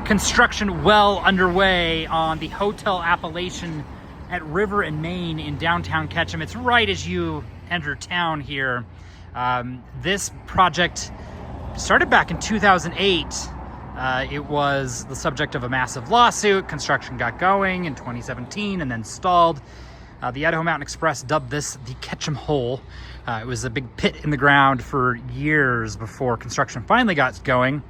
Construction well underway on the Hotel Appellation at River and Main in downtown Ketchum. It's right as you enter town here. This project started back in 2008. It was the subject of a massive lawsuit. Construction got going in 2017 and then stalled. The Idaho Mountain Express dubbed this the Ketchum Hole. It was a big pit in the ground for years before construction finally got going.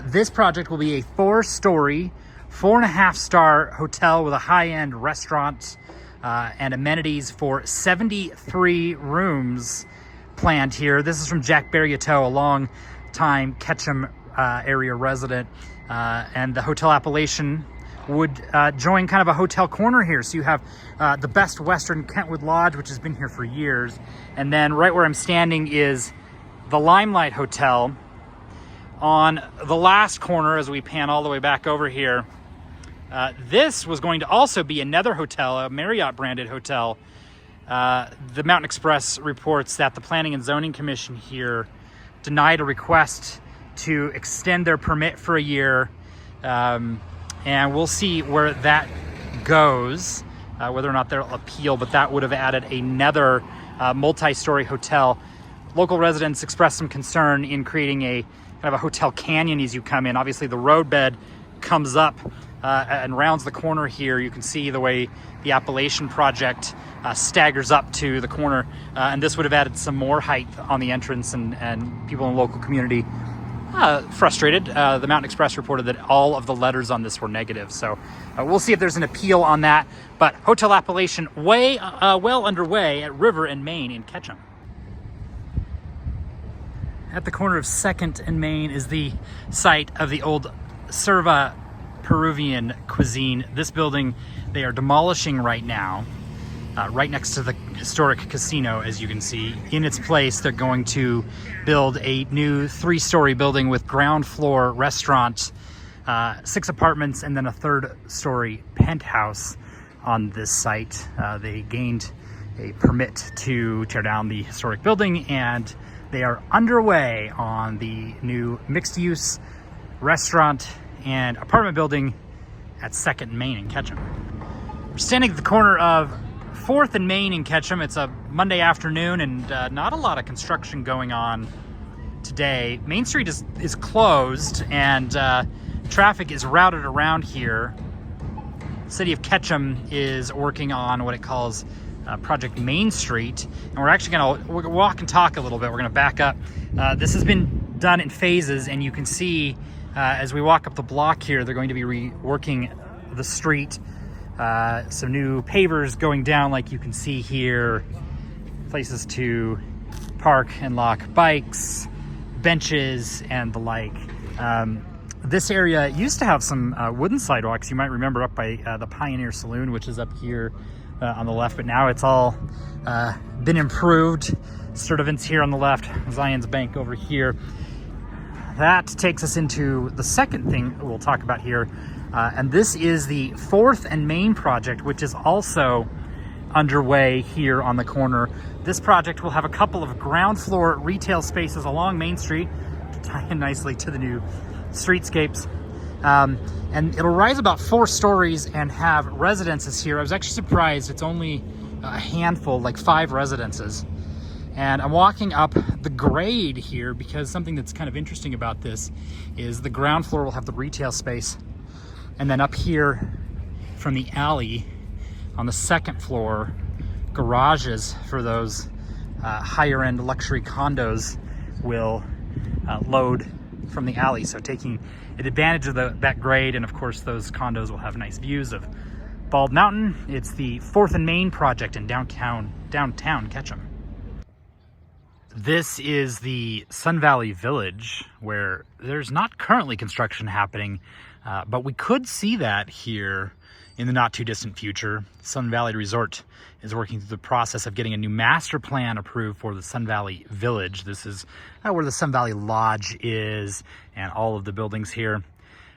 This project will be a 4-story, 4.5-star hotel with a high-end restaurant and amenities for 73 rooms planned here. This is from Jack Barriato, a long-time Ketchum area resident, and the Hotel Appellation would join kind of a hotel corner here. So you have the Best Western Kentwood Lodge, which has been here for years. And then right where I'm standing is the Limelight Hotel. On the last corner, as we pan all the way back over here, this was going to also be another hotel, a Marriott branded hotel. The Mountain Express reports that the Planning and Zoning Commission here denied a request to extend their permit for a year. And we'll see where that goes, whether or not they'll appeal, but that would have added another multi-story hotel. Local residents expressed some concern in creating a kind of a hotel canyon as you come in. Obviously the roadbed comes up and rounds the corner here. You can see the way the Appellation project staggers up to the corner, and this would have added some more height on the entrance, and people in the local community frustrated. The Mountain Express reported that all of the letters on this were negative, so we'll see if there's an appeal on that. But Hotel Appellation well underway at River and Main in Ketchum. At the corner of 2nd and Main is the site of the old Serva Peruvian cuisine. This building they are demolishing right now, right next to the historic casino, as you can see. In its place, they're going to build a new 3-story building with ground floor restaurant, 6 apartments, and then a 3rd-story penthouse on this site. They gained a permit to tear down the historic building, and they are underway on the new mixed-use restaurant and apartment building at 2nd and Main in Ketchum. We're standing at the corner of 4th and Main in Ketchum. It's a Monday afternoon, and not a lot of construction going on today. Main Street is closed, and traffic is routed around here. The city of Ketchum is working on what it calls Project Main Street, and we're actually going to walk and talk a little bit. We're going to back up. This has been done in phases, and you can see as we walk up the block here, they're going to be reworking the street. Some new pavers going down, like you can see here, places to park and lock bikes, benches, and the like. This area used to have some wooden sidewalks. You might remember up by the Pioneer Saloon, which is up here on the left, but now it's all been improved. Sturtevant's here on the left, Zion's Bank over here. That takes us into the second thing we'll talk about here, and this is the 4th and Main project, which is also underway here on the corner. This project will have a couple of ground floor retail spaces along Main Street to tie in nicely to the new streetscapes. And it'll rise about 4 stories and have residences here. I was actually surprised it's only a handful, like 5 residences. And I'm walking up the grade here because something that's kind of interesting about this is the ground floor will have the retail space. And then up here from the alley on the 2nd floor, garages for those higher end luxury condos will load from the alley. So taking advantage of that grade, and of course those condos will have nice views of Bald Mountain. It's the 4th and Main project in downtown Ketchum. This is the Sun Valley Village, where there's not currently construction happening, but we could see that here in the not too distant future. Sun Valley Resort is working through the process of getting a new master plan approved for the Sun Valley Village. This is where the Sun Valley Lodge is and all of the buildings here.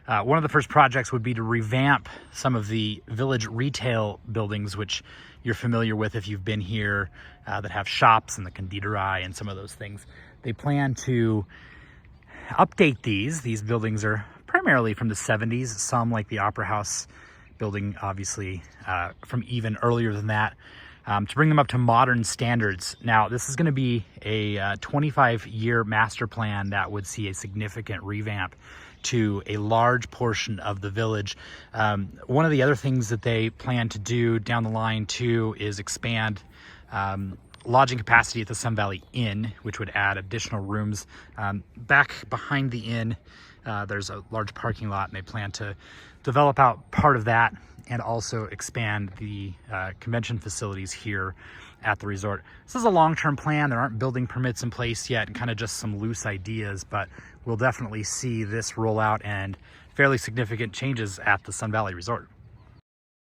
One of the first projects would be to revamp some of the village retail buildings, which you're familiar with if you've been here, that have shops and the konditorei and some of those things. They plan to update these. These buildings are primarily from the 70s, some like the Opera House building, obviously from even earlier than that, to bring them up to modern standards. Now, this is going to be a 25-year master plan that would see a significant revamp to a large portion of the village. One of the other things that they plan to do down the line too is expand lodging capacity at the Sun Valley Inn, which would add additional rooms. Back behind the inn, there's a large parking lot, and they plan to develop out part of that and also expand the convention facilities here at the resort. This is a long-term plan. There aren't building permits in place yet, and kind of just some loose ideas, but we'll definitely see this roll out and fairly significant changes at the Sun Valley Resort.